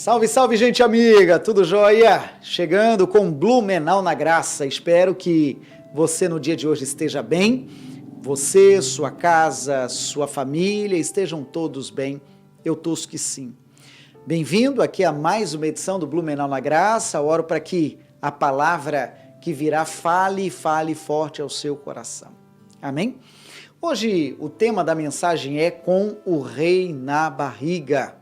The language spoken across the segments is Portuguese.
Salve, salve, gente amiga, tudo jóia? Chegando com Blumenau na Graça. Espero que você no dia de hoje esteja bem. Você, sua casa, sua família, estejam todos bem. Eu torço que sim. Bem-vindo aqui a mais uma edição do Blumenau na Graça. Oro para que a palavra que virá fale forte ao seu coração. Amém? Hoje o tema da mensagem é Com o Rei na Barriga.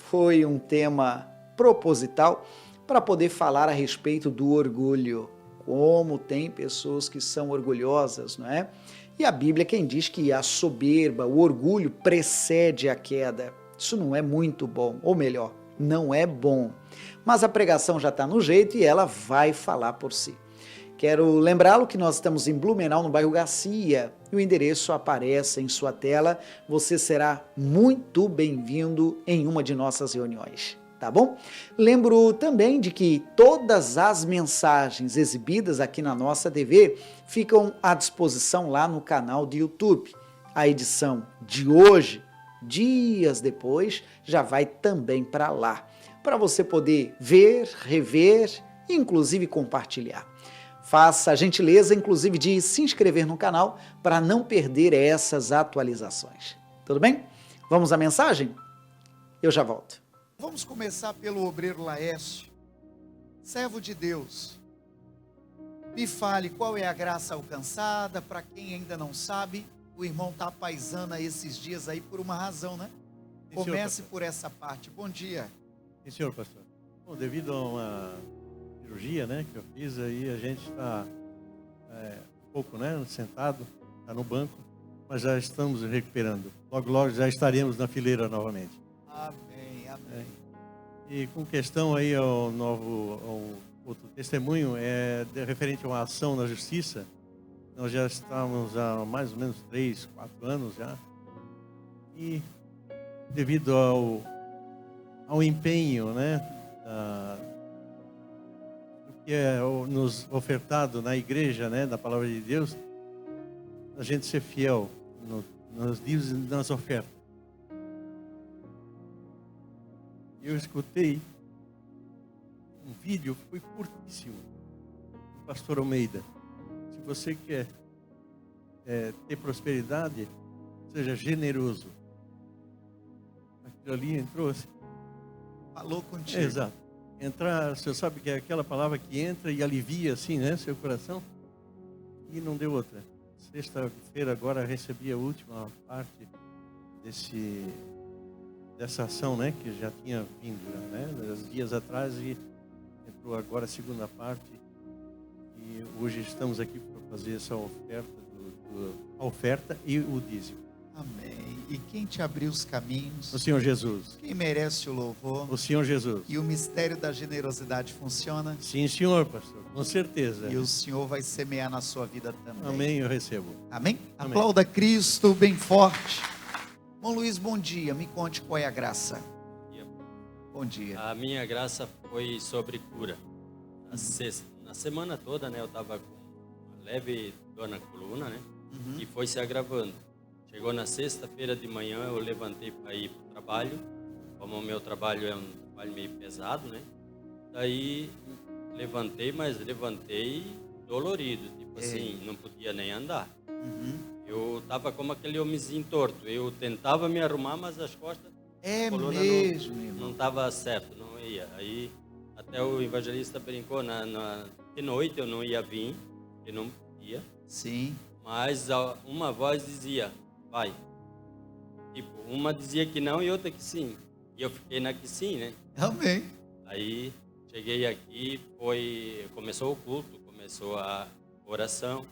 Foi um tema proposital para poder falar a respeito do orgulho. Como tem pessoas que são orgulhosas, não é? E a Bíblia quem diz que a soberba, o orgulho precede a queda. Isso não é muito bom, ou melhor, não é bom. Mas a pregação já está no jeito e ela vai falar por si. Quero lembrá-lo que nós estamos em Blumenau, no bairro Garcia, e o endereço aparece em sua tela. Você será muito bem-vindo em uma de nossas reuniões, tá bom? Lembro também de que todas as mensagens exibidas aqui na nossa TV ficam à disposição lá no canal do YouTube. A edição de hoje, dias depois, já vai também para lá, para você poder ver, rever e inclusive compartilhar. Faça a gentileza, inclusive, de se inscrever no canal para não perder essas atualizações. Tudo bem? Vamos à mensagem? Eu já volto. Vamos começar pelo obreiro Laércio, servo de Deus. Me fale qual é a graça alcançada. Para quem ainda não sabe, o irmão está paisana esses dias aí por uma razão, né? Sim, Comece senhor, por essa parte. Bom dia. Sim, senhor pastor. Bom, devido a uma cirurgia, né, que eu fiz, aí a gente está um pouco, né, sentado, está no banco, mas já estamos recuperando. Logo, logo já estaremos na fileira novamente. Amém, amém. E com questão aí ao outro testemunho, referente a uma ação na justiça, nós já estamos há mais ou menos 3, 4 anos já, e devido ao empenho, né, que é nos ofertado na igreja, né, da palavra de Deus, a gente ser fiel nos dízimos e nas ofertas. Eu escutei um vídeo, foi curtíssimo, do pastor Almeida. Se você quer ter prosperidade, seja generoso. Aquilo ali entrou assim. Falou contigo. Exato. Entrar, você sabe que é aquela palavra que entra e alivia assim, né, seu coração. E não deu outra. Sexta-feira agora recebi a última parte dessa ação, né, que já tinha vindo, né, dias atrás, e entrou agora a segunda parte. E hoje estamos aqui para fazer essa oferta, a oferta e o dízimo. Amém. E quem te abriu os caminhos? O Senhor Jesus. Quem merece o louvor? O Senhor Jesus. E o mistério da generosidade funciona? Sim, senhor pastor, com certeza. E o Senhor vai semear na sua vida também. Amém, eu recebo. Amém? Amém. Aplauda Cristo bem forte. Bom, Luiz, bom dia. Me conte qual é a graça. Bom dia. A minha graça foi sobre cura. Na semana toda, né, eu estava com uma leve dor na coluna, né, e foi se agravando. Chegou na sexta-feira de manhã, eu levantei para ir para o trabalho. Como o meu trabalho é um trabalho meio pesado, né, daí levantei dolorido, tipo assim, não podia nem andar. Eu estava como aquele homenzinho torto. Eu tentava me arrumar, mas as costas, É a coluna mesmo, não irmão. estava certo, não ia. Aí até o evangelista brincou, de noite eu não ia vir, eu não podia. Sim. Mas uma voz dizia, vai. Tipo, uma dizia que não e outra que sim. E eu fiquei na que sim, né? Amém. Aí cheguei aqui, começou o culto, começou a oração.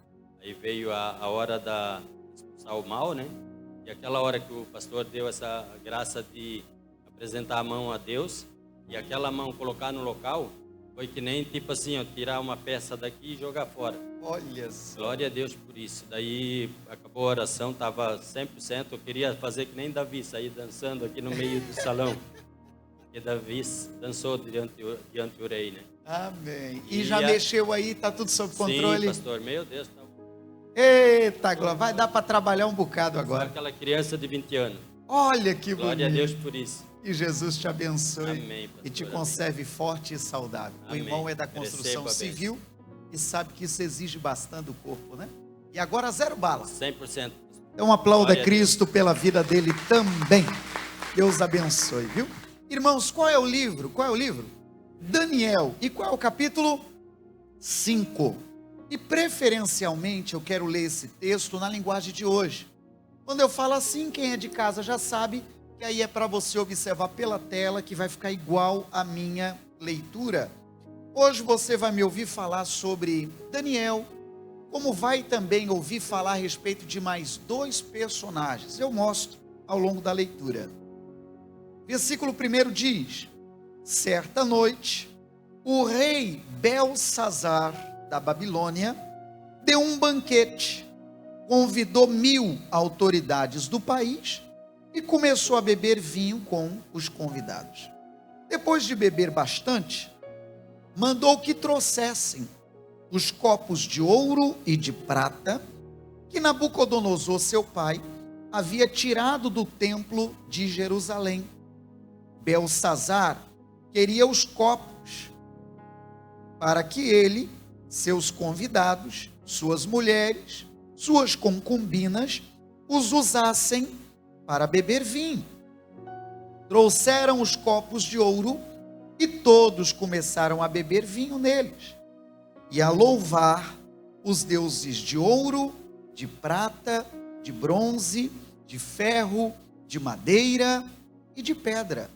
Aí veio a hora da expulsar o mal, né? E aquela hora que o pastor deu essa graça de apresentar a mão a Deus, e aquela mão colocar no local, foi que nem tipo assim, ó, tirar uma peça daqui e jogar fora. Olha só. Glória a Deus por isso. Daí acabou a oração, estava 100%. Eu queria fazer que nem Davi, sair dançando aqui no meio do salão. Porque Davi dançou diante do rei, né? Amém. E já mexeu aí, tá tudo sob controle? Sim, pastor, meu Deus. Tá... Eita, glória, vai dar para trabalhar um bocado Agora agora. aquela criança de 20 anos. Olha que bonito. Glória a Deus por isso. Que Jesus te abençoe. Amém, pastor, e te amém. conserve forte e saudável. Amém. O irmão é da construção Receba a bênção. civil e sabe que isso exige bastante do corpo, né? E agora 0 bala. 100%. Então aplauda Glória a Cristo pela vida dele também. Deus abençoe, viu? Irmãos, qual é o livro? Qual é o livro? Daniel. E qual é o capítulo? 5. E preferencialmente eu quero ler esse texto na linguagem de hoje. Quando eu falo assim, quem é de casa já sabe que aí é para você observar pela tela, que vai ficar igual à minha leitura. Hoje você vai me ouvir falar sobre Daniel, como vai também ouvir falar a respeito de mais 2 personagens. Eu mostro ao longo da leitura. Versículo 1 diz: certa noite, o rei Belsazar da Babilônia deu um banquete, convidou 1000 autoridades do país e começou a beber vinho com os convidados. Depois de beber bastante, mandou que trouxessem os copos de ouro e de prata que Nabucodonosor, seu pai, havia tirado do templo de Jerusalém. Belsazar queria os copos para que ele, seus convidados, suas mulheres, suas concubinas, os usassem para beber vinho. Trouxeram os copos de ouro e todos começaram a beber vinho neles e a louvar os deuses de ouro, de prata, de bronze, de ferro, de madeira e de pedra.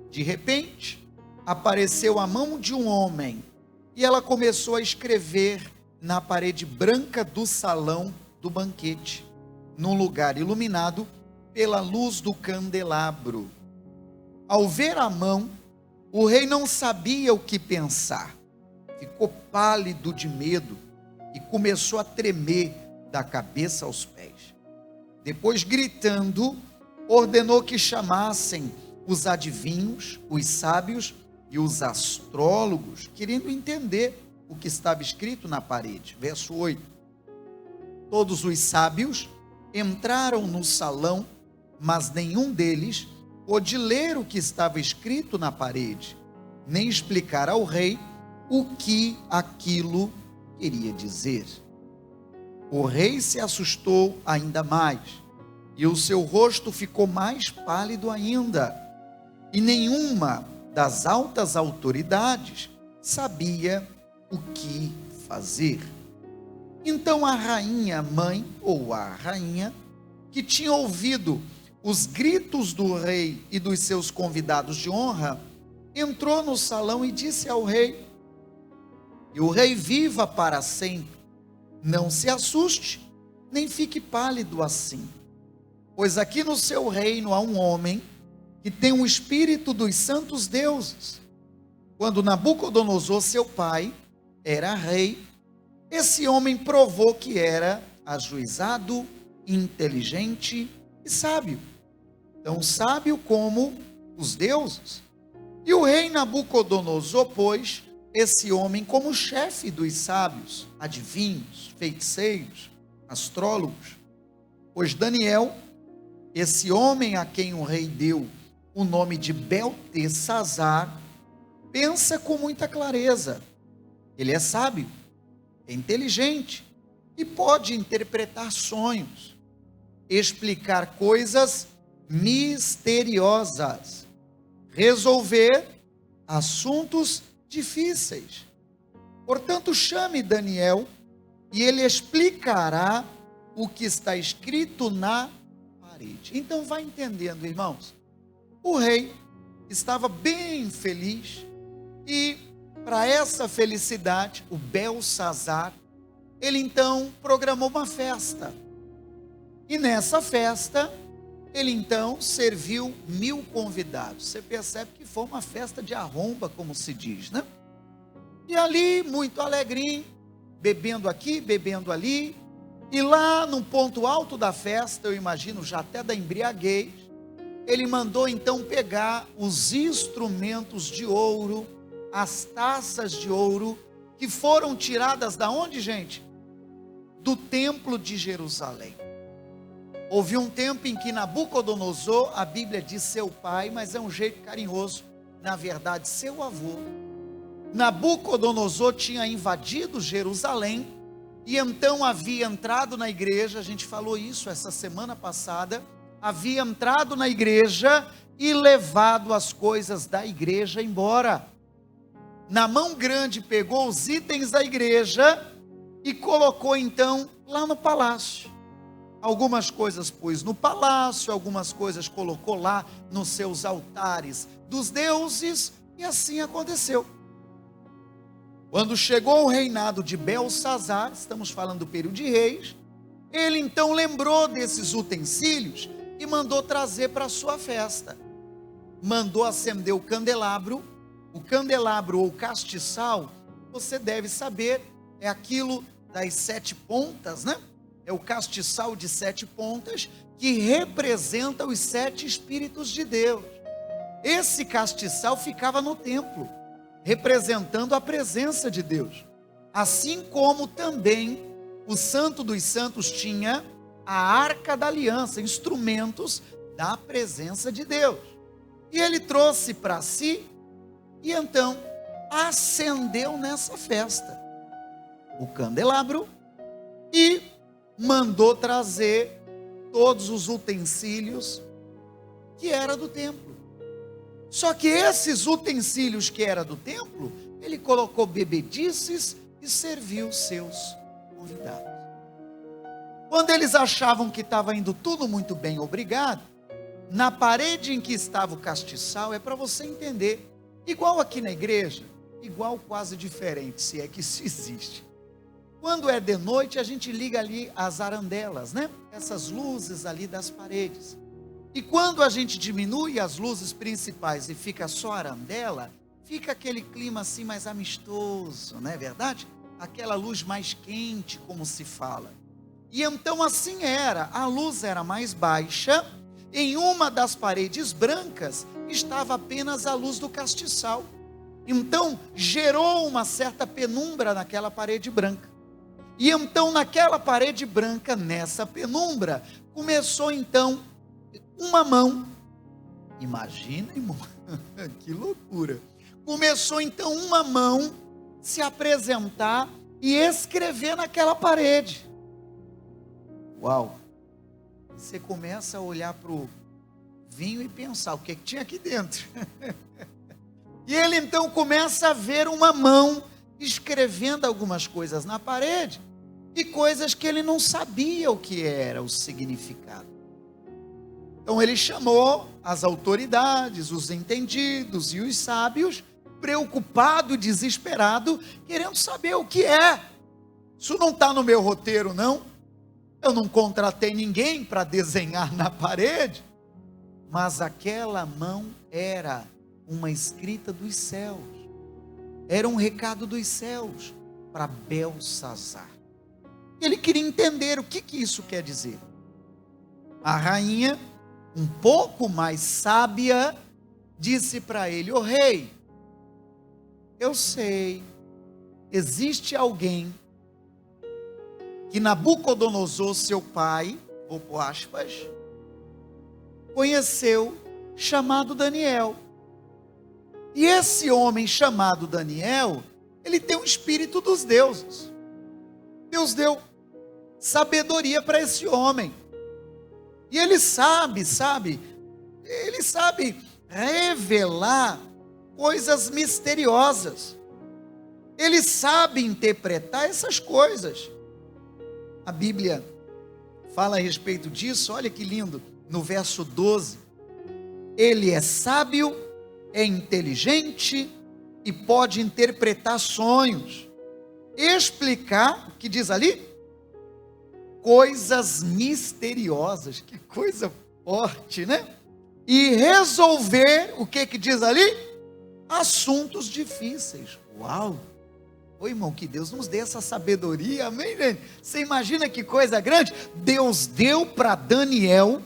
De repente, apareceu a mão de um homem e ela começou a escrever na parede branca do salão do banquete, num lugar iluminado pela luz do candelabro. Ao ver a mão, o rei não sabia o que pensar. Ficou pálido de medo e começou a tremer da cabeça aos pés. Depois, gritando, ordenou que chamassem os adivinhos, os sábios e os astrólogos, querendo entender o que estava escrito na parede. Verso 8. Todos os sábios entraram no salão, mas nenhum deles pôde ler o que estava escrito na parede, nem explicar ao rei o que aquilo queria dizer. O rei se assustou ainda mais, e o seu rosto ficou mais pálido ainda, e nenhuma das altas autoridades sabia o que fazer. Então a rainha mãe, ou a rainha, que tinha ouvido os gritos do rei e dos seus convidados de honra, entrou no salão e disse ao rei: e o rei viva para sempre, não se assuste, nem fique pálido assim, pois aqui no seu reino há um homem que tem o espírito dos santos deuses. Quando Nabucodonosor, seu pai, era rei, esse homem provou que era ajuizado, inteligente e sábio, tão sábio como os deuses. E o rei Nabucodonosor pôs esse homem como chefe dos sábios, adivinhos, feiticeiros, astrólogos. Pois Daniel, esse homem a quem o rei deu o nome de Beltesazar, pensa com muita clareza. Ele é sábio, é inteligente e pode interpretar sonhos, explicar coisas misteriosas, resolver assuntos difíceis. Portanto, chame Daniel e ele explicará o que está escrito na parede. Então vai entendendo, irmãos. O rei estava bem feliz e para essa felicidade, o Belsazar, ele então programou uma festa. E nessa festa, ele então serviu 1000 convidados. Você percebe que foi uma festa de arromba, como se diz, né? E ali, muito alegrinho, bebendo aqui, bebendo ali. E lá no ponto alto da festa, eu imagino já até da embriaguez, ele mandou então pegar os instrumentos de ouro, as taças de ouro, que foram tiradas da onde, gente? Do templo de Jerusalém. Houve um tempo em que Nabucodonosor, a Bíblia diz seu pai, mas é um jeito carinhoso, na verdade seu avô. Nabucodonosor tinha invadido Jerusalém e então havia entrado na igreja, a gente falou isso essa semana passada, havia entrado na igreja e levado as coisas da igreja embora. Na mão grande pegou os itens da igreja e colocou então lá no palácio. Algumas coisas pôs no palácio, algumas coisas colocou lá nos seus altares dos deuses, e assim aconteceu. Quando chegou o reinado de Belsazar, estamos falando do período de reis, ele então lembrou desses utensílios e mandou trazer para a sua festa. Mandou acender o candelabro ou castiçal, você deve saber, é aquilo das 7 pontas, né? É o castiçal de 7 pontas, que representa os 7 Espíritos de Deus. Esse castiçal ficava no templo, representando a presença de Deus. Assim como também o Santo dos Santos tinha a Arca da Aliança, instrumentos da presença de Deus. E ele trouxe para si, e então acendeu nessa festa o candelabro e mandou trazer todos os utensílios que era do templo. Só que esses utensílios que era do templo, ele colocou bebedices e serviu seus convidados. Quando eles achavam que estava indo tudo muito bem, obrigado, na parede em que estava o castiçal, é para você entender, igual aqui na igreja, igual quase diferente, se é que isso existe. Quando é de noite, a gente liga ali as arandelas, né? Essas luzes ali das paredes. E quando a gente diminui as luzes principais e fica só a arandela, fica aquele clima assim mais amistoso, não é verdade? Aquela luz mais quente, como se fala. E então assim era, a luz era mais baixa, em uma das paredes brancas estava apenas a luz do castiçal. Então gerou uma certa penumbra naquela parede branca. E então naquela parede branca, nessa penumbra, começou então uma mão. Imagina, irmão, que loucura. Começou então uma mão se apresentar e escrever naquela parede. Uau! Você começa a olhar para o vinho e pensar, o que tinha aqui dentro? E ele então começa a ver uma mão escrevendo algumas coisas na parede, e coisas que ele não sabia o que era o significado. Então ele chamou as autoridades, os entendidos e os sábios, preocupado e desesperado, querendo saber o que é. Isso não está no meu roteiro, não. Eu não contratei ninguém para desenhar na parede. Mas aquela mão era uma escrita dos céus. Era um recado dos céus para Belsazar. Ele queria entender o que isso quer dizer. A rainha, um pouco mais sábia, disse para ele: "Ô rei, eu sei, existe alguém que Nabucodonosor, seu pai, vou pôr aspas, conheceu, chamado Daniel. E esse homem chamado Daniel, ele tem o espírito dos deuses. Deus deu sabedoria para esse homem. E ele sabe revelar coisas misteriosas. Ele sabe interpretar essas coisas. A Bíblia fala a respeito disso, olha que lindo, no verso 12. Ele é sábio, é inteligente e pode interpretar sonhos. Explicar, o que diz ali? Coisas misteriosas, que coisa forte, né? E resolver, o que diz ali? Assuntos difíceis. Uau! Ô irmão, que Deus nos dê essa sabedoria, amém, gente? Você imagina que coisa grande? Deus deu para Daniel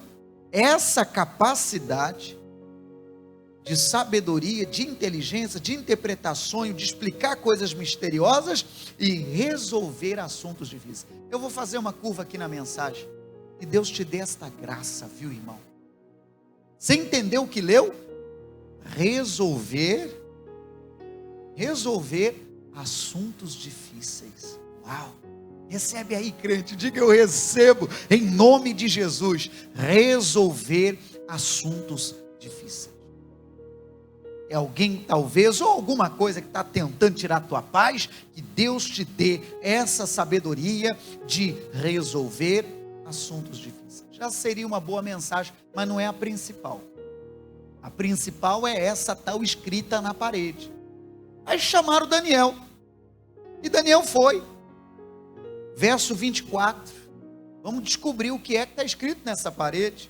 essa capacidade de sabedoria, de inteligência, de interpretação, de explicar coisas misteriosas e resolver assuntos difíceis. Eu vou fazer uma curva aqui na mensagem. Que Deus te dê esta graça, viu, irmão? Você entendeu o que leu? Resolver assuntos difíceis. Uau! Recebe aí, crente, diga: eu recebo, em nome de Jesus. Resolver assuntos difíceis. É alguém, talvez, ou alguma coisa que está tentando tirar a tua paz, que Deus te dê essa sabedoria de resolver assuntos difíceis. Já seria uma boa mensagem, mas não é a principal. A principal é essa tal escrita na parede. Aí chamaram Daniel, e Daniel foi. Verso 24, vamos descobrir o que está escrito nessa parede.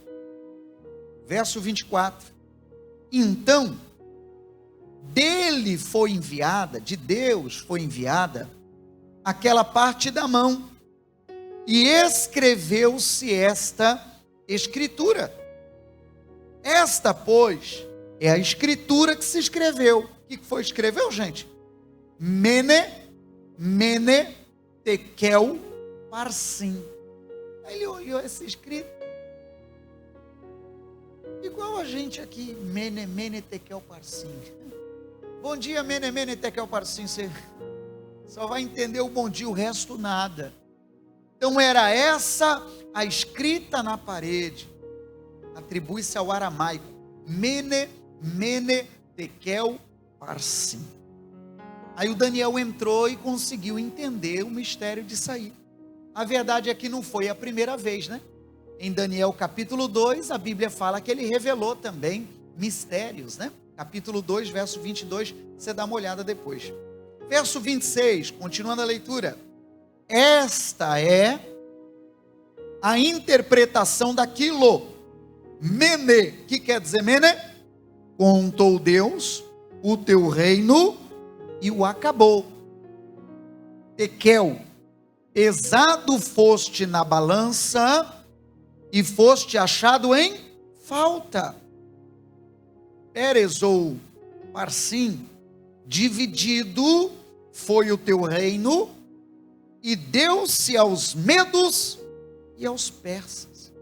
Verso 24, então, de Deus foi enviada, aquela parte da mão, e escreveu-se esta escritura. Esta, pois, é a escritura que se escreveu. O que foi escreveu, gente? Mene, Tekel, Parsim. Aí ele olhou essa escrita, igual a gente aqui, Mene, Tekel, Parsim. Bom dia, Mene, Tekel, Parsim. Você só vai entender o bom dia, o resto nada. Então era essa a escrita na parede. Atribui-se ao aramaico. Mene, Tekel, Parsim. Aí o Daniel entrou e conseguiu entender o mistério de sair. A verdade é que não foi a primeira vez, né? Em Daniel capítulo 2, a Bíblia fala que ele revelou também mistérios, né? Capítulo 2, verso 22, você dá uma olhada depois. Verso 26, continuando a leitura. Esta é a interpretação daquilo. Mene, que quer dizer Mene? Contou Deus o teu reino e o acabou. Tekel, pesado foste na balança e foste achado em falta. Peres ou Parsim, dividido foi o teu reino e deu-se aos medos e aos persas.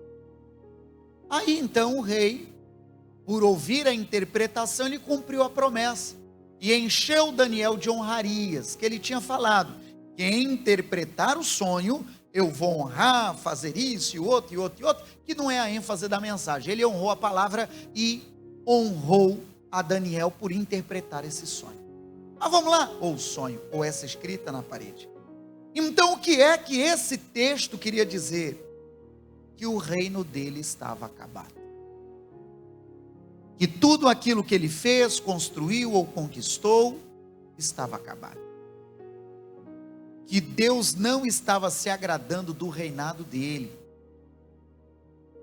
Aí então o rei, por ouvir a interpretação, ele cumpriu a promessa e encheu Daniel de honrarias, que ele tinha falado: quem interpretar o sonho, eu vou honrar, fazer isso e outro, que não é a ênfase da mensagem. Ele honrou a palavra e honrou a Daniel por interpretar esse sonho. Mas vamos lá, ou o sonho, ou essa escrita na parede. Então o que é que esse texto queria dizer? Que o reino dele estava acabado. Que tudo aquilo que ele fez, construiu ou conquistou, estava acabado. Que Deus não estava se agradando do reinado dele.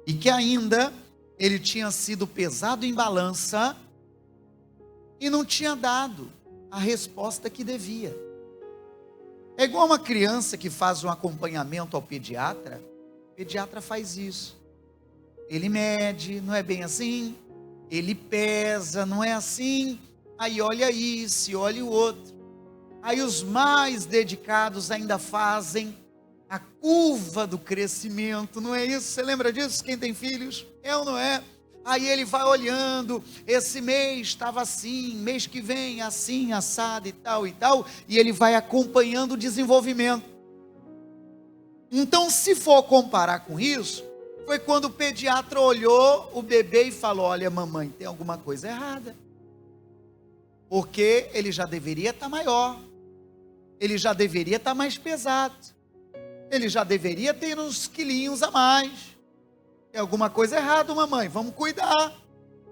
E que ainda ele tinha sido pesado em balança e não tinha dado a resposta que devia. É igual uma criança que faz um acompanhamento ao pediatra. O pediatra faz isso. Ele mede, não é bem assim? Ele pesa, não é assim? Aí olha isso, olha o outro. Aí os mais dedicados ainda fazem a curva do crescimento, não é isso? Você lembra disso? Quem tem filhos? É ou não é? Aí ele vai olhando, esse mês estava assim, mês que vem assim, assado e tal, e ele vai acompanhando o desenvolvimento. Então, se for comparar com isso, foi quando o pediatra olhou o bebê e falou: olha, mamãe, tem alguma coisa errada, porque ele já deveria estar maior, ele já deveria estar mais pesado, ele já deveria ter uns quilinhos a mais. Tem alguma coisa errada, mamãe, vamos cuidar,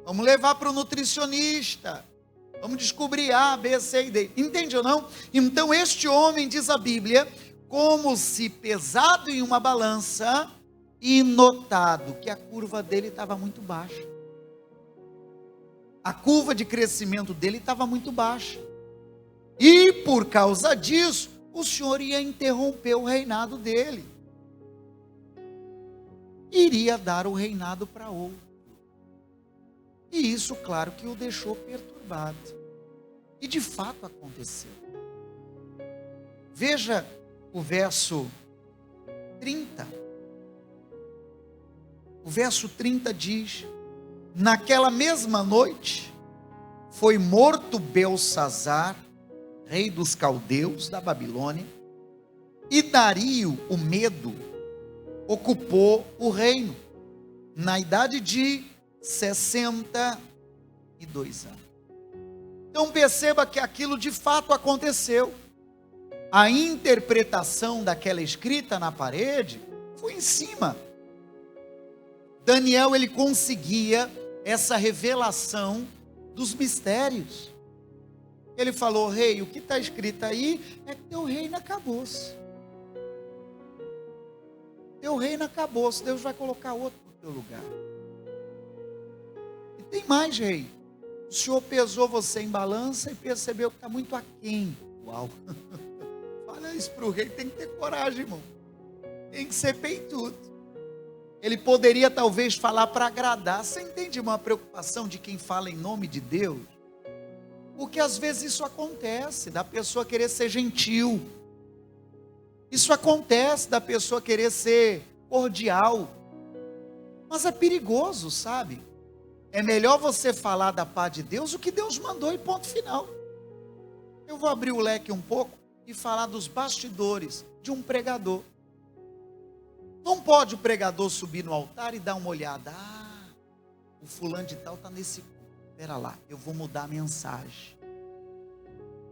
vamos levar para o nutricionista, vamos descobrir A, B, C e D. Entende ou não? Então este homem, diz a Bíblia, como se pesado em uma balança e notado que a curva dele estava muito baixa. A curva de crescimento dele estava muito baixa. E por causa disso, o Senhor ia interromper o reinado dele. Iria dar o reinado para outro. E isso, claro, que o deixou perturbado. E de fato aconteceu. Veja o verso 30. O verso 30 diz: naquela mesma noite foi morto Belsazar, rei dos caldeus da Babilônia, e Dario, o Medo, ocupou o reino, na idade de 62 anos. Então perceba que aquilo de fato aconteceu. A interpretação daquela escrita na parede foi em cima. Daniel, ele conseguia essa revelação dos mistérios. Ele falou: rei, o que está escrito aí é que teu reino acabou-se. Teu reino acabou-se, Deus vai colocar outro no teu lugar. E tem mais, rei. O Senhor pesou você em balança e percebeu que está muito aquém. Uau! Fala isso para o rei, tem que ter coragem, irmão. Tem que ser peitudo. Ele poderia talvez falar para agradar. Você entende uma preocupação de quem fala em nome de Deus? Porque às vezes isso acontece, da pessoa querer ser gentil. Isso acontece da pessoa querer ser cordial. Mas é perigoso, sabe? É melhor você falar da paz de Deus o que Deus mandou e ponto final. Eu vou abrir o leque um pouco e falar dos bastidores de um pregador. Não pode o pregador subir no altar e dar uma olhada. Ah, o fulano de tal está nesse culto. Espera lá, eu vou mudar a mensagem.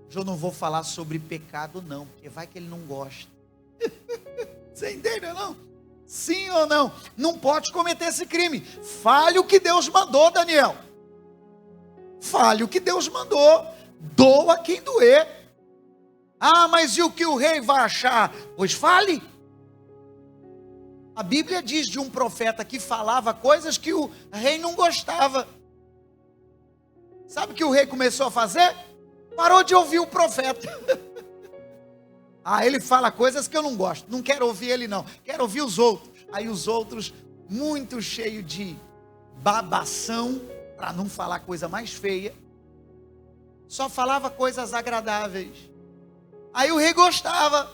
Hoje eu não vou falar sobre pecado não, porque vai que ele não gosta. Você entende ou não? Sim ou não? Não pode cometer esse crime. Fale o que Deus mandou, Daniel. Fale o que Deus mandou. Doa quem doer. Ah, mas e o que o rei vai achar? Pois fale. A Bíblia diz de um profeta que falava coisas que o rei não gostava. Sabe o que o rei começou a fazer? Parou de ouvir o profeta. Ah, ele fala coisas que eu não gosto. Não quero ouvir ele não. Quero ouvir os outros. Aí os outros, muito cheio de babação, para não falar coisa mais feia, só falava coisas agradáveis. Aí o rei gostava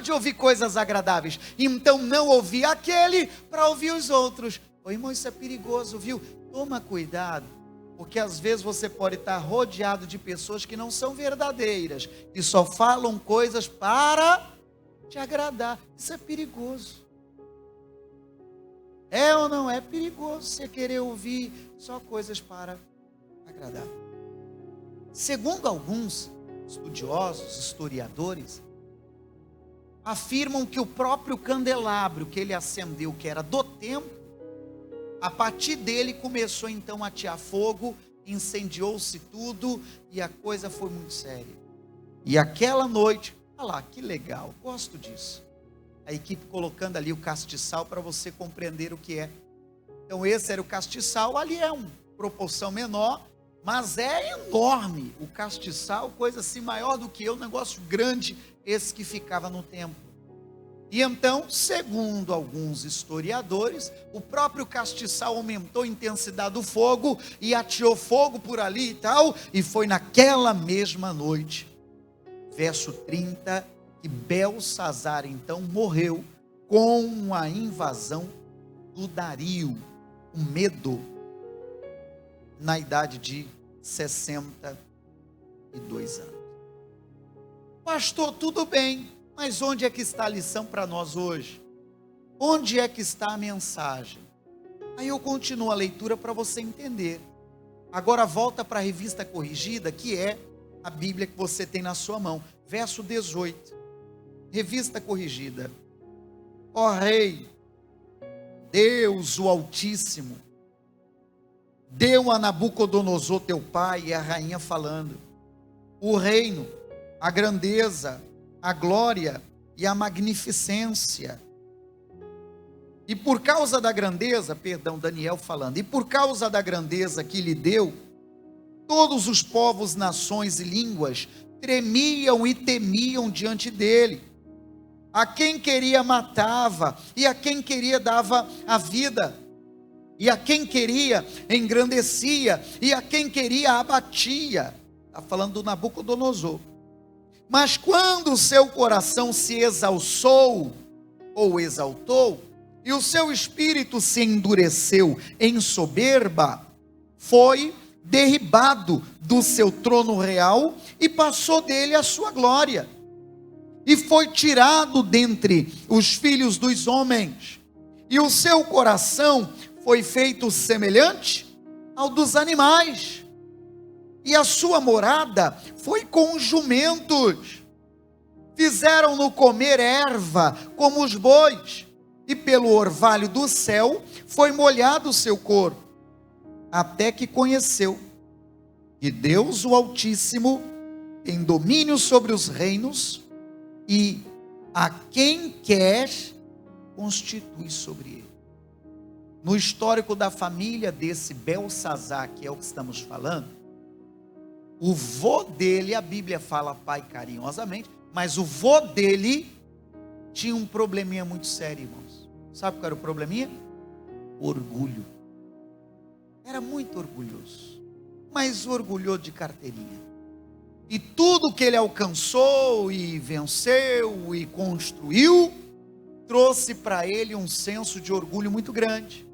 de ouvir coisas agradáveis. Então não ouvia aquele para ouvir os outros. Ô irmão, isso é perigoso, viu? Toma cuidado. Porque às vezes você pode estar rodeado de pessoas que não são verdadeiras e só falam coisas para te agradar. Isso é perigoso. É ou não é perigoso você querer ouvir só coisas para agradar? Segundo alguns estudiosos, historiadores, afirmam que o próprio candelabro que ele acendeu, que era do templo, a partir dele começou então a atear fogo, incendiou-se tudo e a coisa foi muito séria. E aquela noite, olha lá, que legal, gosto disso. A equipe colocando ali o castiçal para você compreender o que é. Então esse era o castiçal, ali é uma proporção menor, mas é enorme. O castiçal, coisa assim maior do que eu, um negócio grande, esse que ficava no templo. E então, segundo alguns historiadores, o próprio castiçal aumentou a intensidade do fogo e ateou fogo por ali e tal, e foi naquela mesma noite, verso 30, que Belsazar então morreu com a invasão do Dario, o Medo, na idade de 62 anos. Pastor, tudo bem. Mas onde é que está a lição para nós hoje? Onde é que está a mensagem? Aí eu continuo a leitura para você entender. Agora volta para a revista corrigida, que é a Bíblia que você tem na sua mão. Verso 18. Revista corrigida. Ó Rei, Deus o Altíssimo, deu a Nabucodonosor teu pai, e a rainha falando, o reino, a grandeza, a glória e a magnificência. E por causa da grandeza, Daniel falando, e por causa da grandeza que lhe deu, todos os povos, nações e línguas tremiam e temiam diante dele. A quem queria matava, e a quem queria dava a vida, e a quem queria engrandecia, e a quem queria abatia. Está falando do Nabucodonosor. Mas quando o seu coração se exalçou, ou exaltou, e o seu espírito se endureceu em soberba, foi derribado do seu trono real e passou dele a sua glória. E foi tirado dentre os filhos dos homens, e o seu coração foi feito semelhante ao dos animais, e a sua morada foi com os jumentos. Fizeram-no comer erva como os bois, e pelo orvalho do céu foi molhado o seu corpo, até que conheceu que Deus, o Altíssimo, tem domínio sobre os reinos, e a quem quer constitui sobre ele. No histórico da família desse Belsazar, que é o que estamos falando, o vô dele, a Bíblia fala pai carinhosamente, mas o vô dele tinha um probleminha muito sério, irmãos. Sabe qual era o probleminha? Orgulho. Era muito orgulhoso, mas orgulhoso de carteirinha. E tudo que ele alcançou e venceu e construiu, trouxe para ele um senso de orgulho muito grande.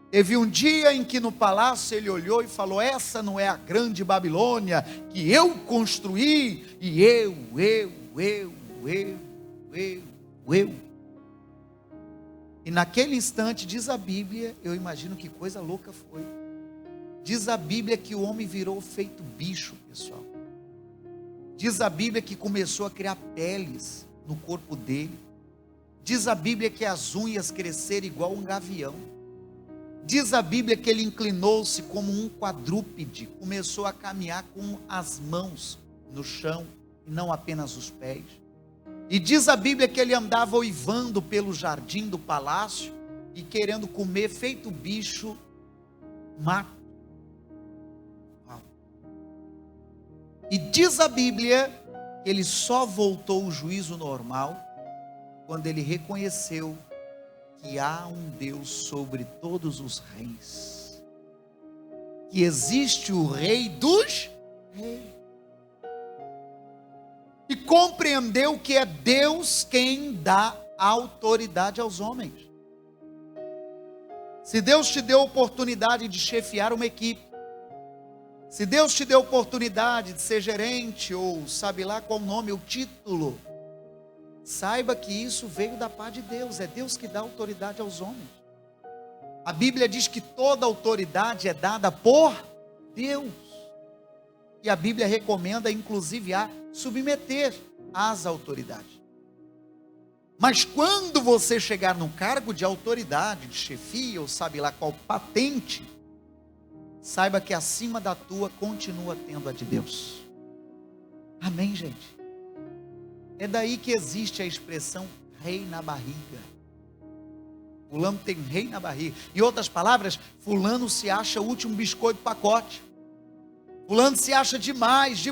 Teve um dia em que no palácio ele olhou e falou: essa não é a grande Babilônia que eu construí, e eu. E naquele instante, diz a Bíblia, eu imagino que coisa louca foi, diz a Bíblia que o homem virou feito bicho, pessoal. Diz a Bíblia que começou a criar peles no corpo dele. Diz a Bíblia que as unhas cresceram igual um gavião. Diz a Bíblia que ele inclinou-se como um quadrúpede, começou a caminhar com as mãos no chão, e não apenas os pés. E diz a Bíblia que ele andava uivando pelo jardim do palácio, e querendo comer feito bicho, mato. E diz a Bíblia que ele só voltou ao juízo normal, quando ele reconheceu que há um Deus sobre todos os reis, que existe o Rei dos reis, e compreendeu que é Deus quem dá autoridade aos homens. Se Deus te deu a oportunidade de chefiar uma equipe, se Deus te deu a oportunidade de ser gerente, ou sabe lá qual o nome, o título, saiba que isso veio da parte de Deus. É Deus que dá autoridade aos homens. A Bíblia diz que toda autoridade é dada por Deus, e a Bíblia recomenda inclusive a submeter às autoridades. Mas quando você chegar num cargo de autoridade, de chefia, ou sabe lá qual patente, saiba que acima da tua continua tendo a de Deus. Amém, gente? É daí que existe a expressão rei na barriga. Fulano tem rei na barriga. Em outras palavras, fulano se acha o último biscoito do pacote. Fulano se acha demais.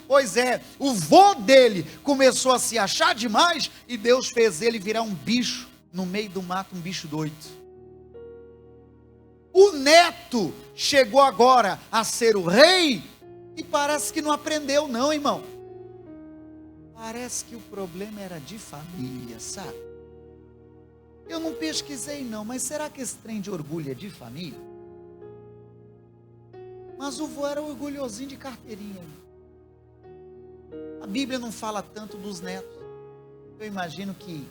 Pois é, o vô dele começou a se achar demais, e Deus fez ele virar um bicho no meio do mato, um bicho doido. O neto chegou agora a ser o rei, e parece que não aprendeu não, irmão. Parece que o problema era de família, sabe? Eu não pesquisei não, mas será que esse trem de orgulho é de família? Mas o vô era orgulhosinho de carteirinha. A Bíblia não fala tanto dos netos. Eu imagino que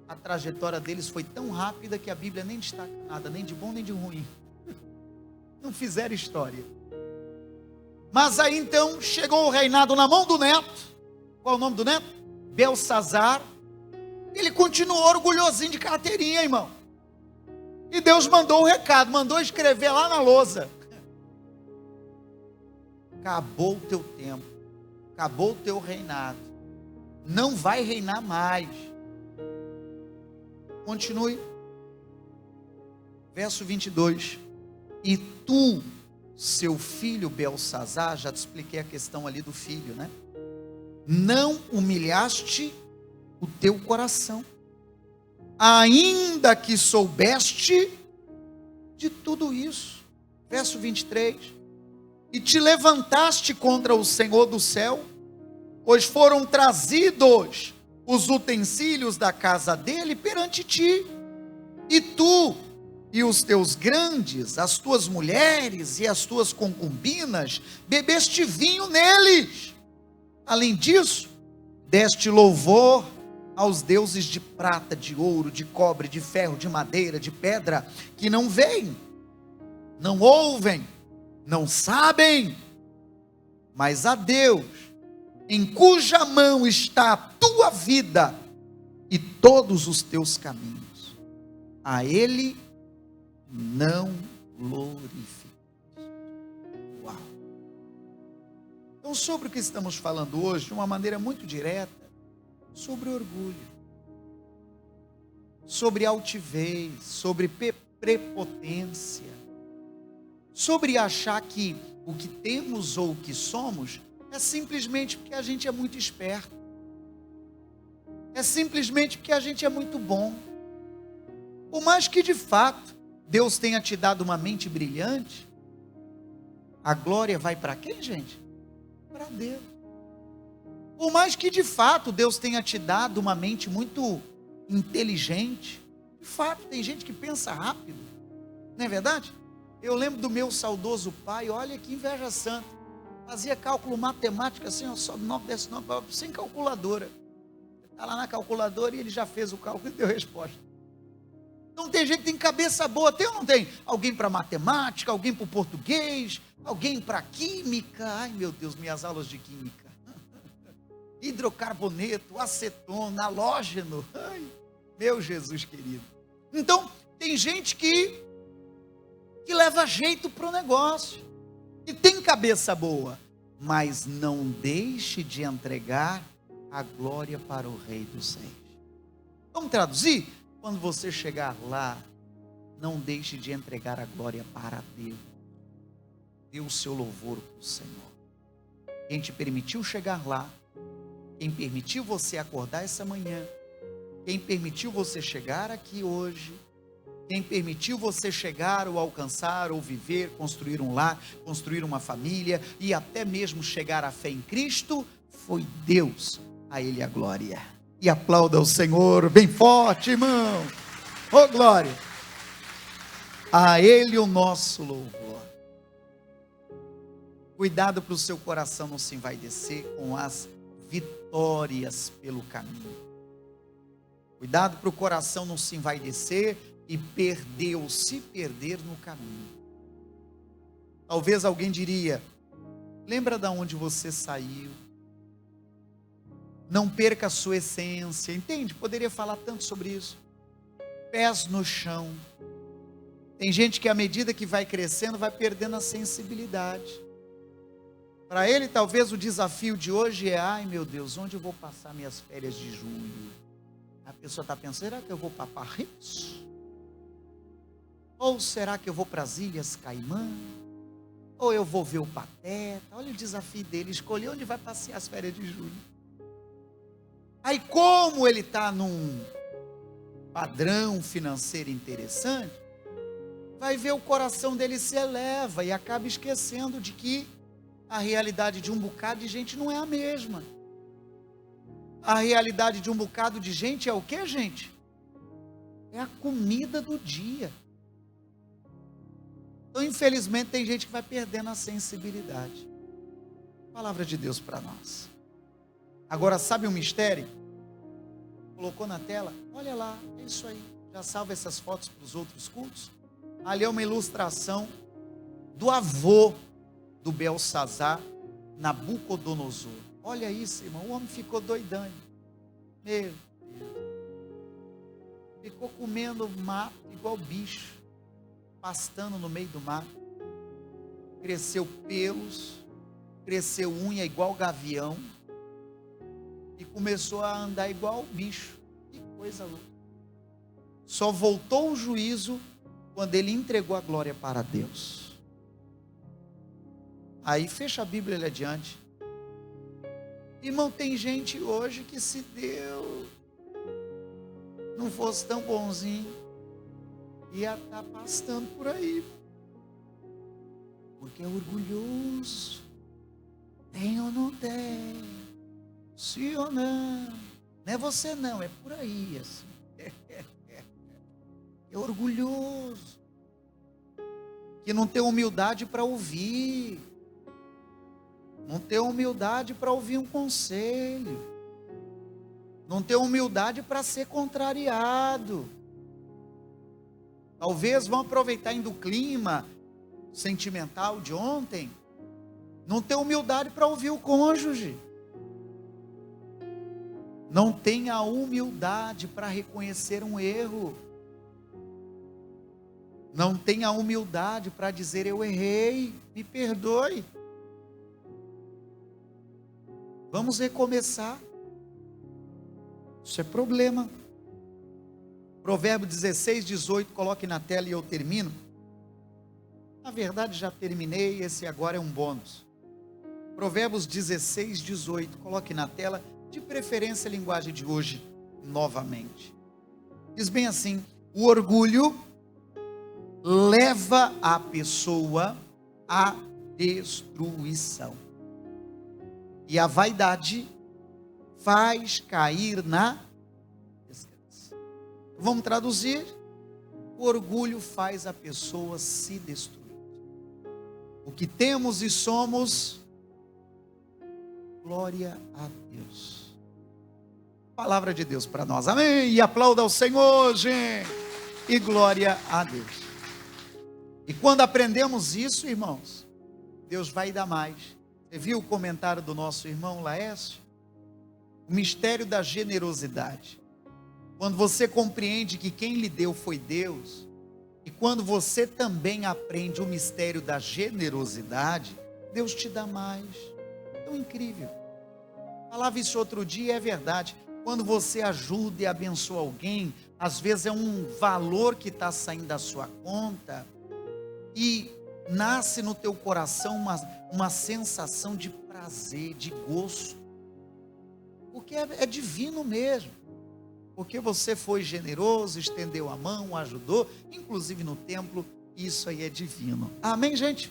a trajetória deles foi tão rápida que a Bíblia nem destaca nada, nem de bom nem de ruim. Não fizeram história. Mas aí então chegou o reinado na mão do neto. Qual é o nome do neto? Belsazar. Ele continuou orgulhosinho de carteirinha, irmão. E Deus mandou o recado, mandou escrever lá na lousa: acabou o teu tempo, acabou o teu reinado, não vai reinar mais. Continue. Verso 22. E tu, seu filho Belsazar, já te expliquei a questão ali do filho, né? Não humilhaste o teu coração, ainda que soubeste de tudo isso. Verso 23. E te levantaste contra o Senhor do céu, pois foram trazidos os utensílios da casa dele perante ti, E tu e os teus grandes, as tuas mulheres e as tuas concubinas, bebeste vinho neles. Além disso, deste louvor aos deuses de prata, de ouro, de cobre, de ferro, de madeira, de pedra, que não veem, não ouvem, não sabem, mas a Deus, em cuja mão está a tua vida e todos os teus caminhos, a Ele não glorifiques. Uau! Então, sobre o que estamos falando hoje, de uma maneira muito direta, sobre orgulho, sobre altivez, sobre prepotência, sobre achar que o que temos ou o que somos é simplesmente porque a gente é muito esperto, é simplesmente porque a gente é muito bom. Por mais que de fato Deus tenha te dado uma mente brilhante, a glória vai para quem, gente? Para Deus. Por mais que de fato Deus tenha te dado uma mente muito inteligente, de fato tem gente que pensa rápido, não é verdade? Eu lembro do meu saudoso pai, olha que inveja santa, fazia cálculo matemático assim, ó, sobe 9, desce 9, sem calculadora. Está lá na calculadora e ele já fez o cálculo e deu resposta. Então tem gente que tem cabeça boa, tem ou não tem? Alguém para matemática, alguém para o português, alguém para química. Ai meu Deus, minhas aulas de química. Hidrocarboneto, acetona, halógeno. Ai, meu Jesus querido. Então tem gente que leva jeito para o negócio, que tem cabeça boa, mas não deixe de entregar a glória para o Rei dos Reis. Vamos traduzir? Quando você chegar lá, não deixe de entregar a glória para Deus. Dê o seu louvor para o Senhor. Quem te permitiu chegar lá, quem permitiu você acordar essa manhã, quem permitiu você chegar aqui hoje, quem permitiu você chegar ou alcançar ou viver, construir um lar, construir uma família e até mesmo chegar à fé em Cristo, foi Deus. A Ele a glória. E aplauda o Senhor bem forte, irmão. Oh glória. A Ele o nosso louvor. Cuidado para o seu coração não se envaidecer com as vitórias pelo caminho. Cuidado para o coração não se envaidecer e perder ou se perder no caminho. Talvez alguém diria, lembra de onde você saiu? Não perca a sua essência, entende? Poderia falar tanto sobre isso. Pés no chão. Tem gente que à medida que vai crescendo, vai perdendo a sensibilidade. Para ele talvez o desafio de hoje é, ai meu Deus, onde eu vou passar minhas férias de julho? A pessoa está pensando, será que eu vou para Paris? Ou será que eu vou para as Ilhas Caimã? Ou eu vou ver o Pateta? Olha o desafio dele, escolher onde vai passear as férias de julho. Aí como ele está num padrão financeiro interessante, vai ver o coração dele se eleva e acaba esquecendo de que a realidade de um bocado de gente não é a mesma. A realidade de um bocado de gente é o que, gente? É a comida do dia. Então, infelizmente, tem gente que vai perdendo a sensibilidade. Palavra de Deus para nós. Agora, sabe um mistério? Colocou na tela? Olha lá, é isso aí. Já salva essas fotos para os outros cultos? Ali é uma ilustração do avô do Belsazar, Nabucodonosor. Olha isso, irmão, o homem ficou doidão. Meu Deus. Ficou comendo mato igual bicho, pastando no meio do mato. Cresceu pelos, cresceu unha igual gavião. E começou a andar igual bicho. Que coisa louca. Só voltou o juízo quando ele entregou a glória para Deus. Aí fecha a Bíblia ali adiante. Irmão, tem gente hoje que se Deus não fosse tão bonzinho, ia estar pastando por aí. Porque é orgulhoso. Tem ou não tem? Sim ou não? Não é você não, é por aí assim. é orgulhoso, que não tem humildade para ouvir, não tem humildade para ouvir um conselho, não tem humildade para ser contrariado. Talvez vão aproveitar ainda o clima sentimental de ontem, não tem humildade para ouvir o cônjuge, não tem a humildade para reconhecer um erro, não tem a humildade para dizer: eu errei, me perdoe, vamos recomeçar. Isso é problema. Provérbio 16, 18, coloque na tela e eu termino. Na verdade já terminei, esse agora é um bônus. Provérbios 16, 18, coloque na tela, de preferência a linguagem de hoje, novamente. Diz bem assim: o orgulho leva a pessoa à destruição, e a vaidade faz cair na desgraça. Vamos traduzir: o orgulho faz a pessoa se destruir. O que temos e somos, glória a Deus. Palavra de Deus para nós, amém, e aplauda ao Senhor, gente, e glória a Deus. E quando aprendemos isso, irmãos, Deus vai dar mais. Você viu o comentário do nosso irmão Laércio? O mistério da generosidade. Quando você compreende que quem lhe deu foi Deus, e quando você também aprende o mistério da generosidade, Deus te dá mais. Tão incrível. Falava isso outro dia, é verdade. Quando você ajuda e abençoa alguém, às vezes é um valor que está saindo da sua conta, e nasce no teu coração uma sensação de prazer, de gosto, porque é divino mesmo, porque você foi generoso, estendeu a mão, ajudou, inclusive no templo, isso aí é divino. Amém, gente?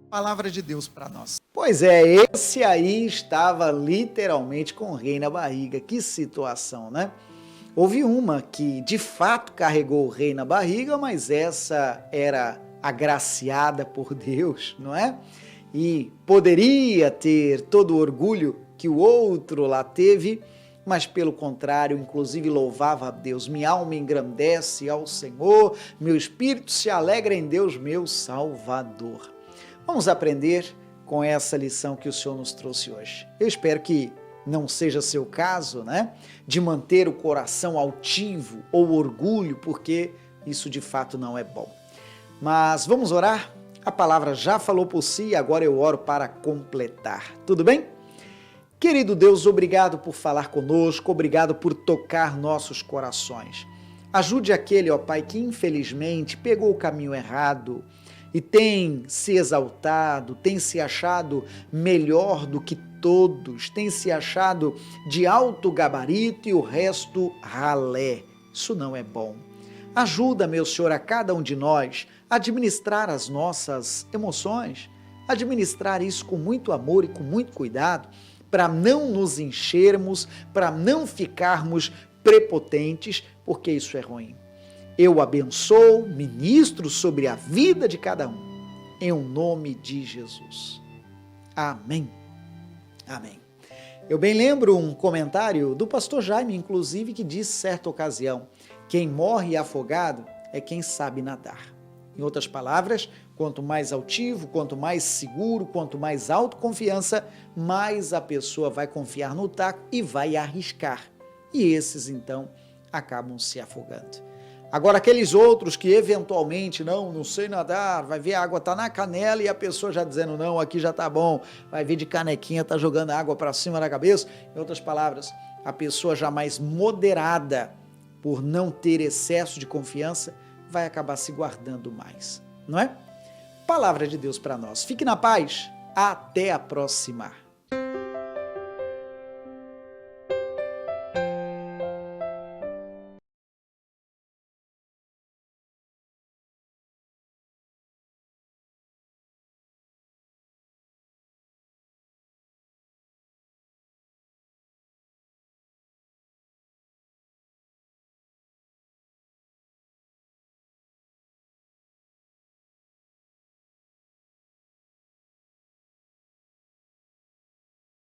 Palavra de Deus para nós. Pois é, esse aí estava literalmente com o rei na barriga. Que situação, né? Houve uma que de fato carregou o rei na barriga, mas essa era agraciada por Deus, não é? E poderia ter todo o orgulho que o outro lá teve, mas pelo contrário, inclusive louvava a Deus. Minha alma engrandece ao Senhor, meu espírito se alegra em Deus, meu Salvador. Vamos aprender com essa lição que o Senhor nos trouxe hoje. Eu espero que não seja seu caso, né? De manter o coração altivo ou orgulho, porque isso de fato não é bom. Mas vamos orar? A palavra já falou por si, agora eu oro para completar. Tudo bem? Querido Deus, obrigado por falar conosco, obrigado por tocar nossos corações. Ajude aquele, ó Pai, que infelizmente pegou o caminho errado e tem se exaltado, tem se achado melhor do que todos, tem se achado de alto gabarito e o resto ralé. Isso não é bom. Ajuda, meu Senhor, a cada um de nós a administrar as nossas emoções, administrar isso com muito amor e com muito cuidado, para não nos enchermos, para não ficarmos prepotentes, porque isso é ruim. Eu abençoo, ministro sobre a vida de cada um, em o nome de Jesus. Amém. Amém. Eu bem lembro um comentário do pastor Jaime, inclusive, que disse certa ocasião: quem morre afogado é quem sabe nadar. Em outras palavras, quanto mais altivo, quanto mais seguro, quanto mais autoconfiança, mais a pessoa vai confiar no taco e vai arriscar. E esses, então, acabam se afogando. Agora, aqueles outros que eventualmente, não sei nadar, vai ver a água tá na canela e a pessoa já dizendo, não, aqui já tá bom, vai ver de canequinha, tá jogando água para cima da cabeça. Em outras palavras, a pessoa já mais moderada, por não ter excesso de confiança, vai acabar se guardando mais, não é? Palavra de Deus para nós. Fique na paz. Até a próxima.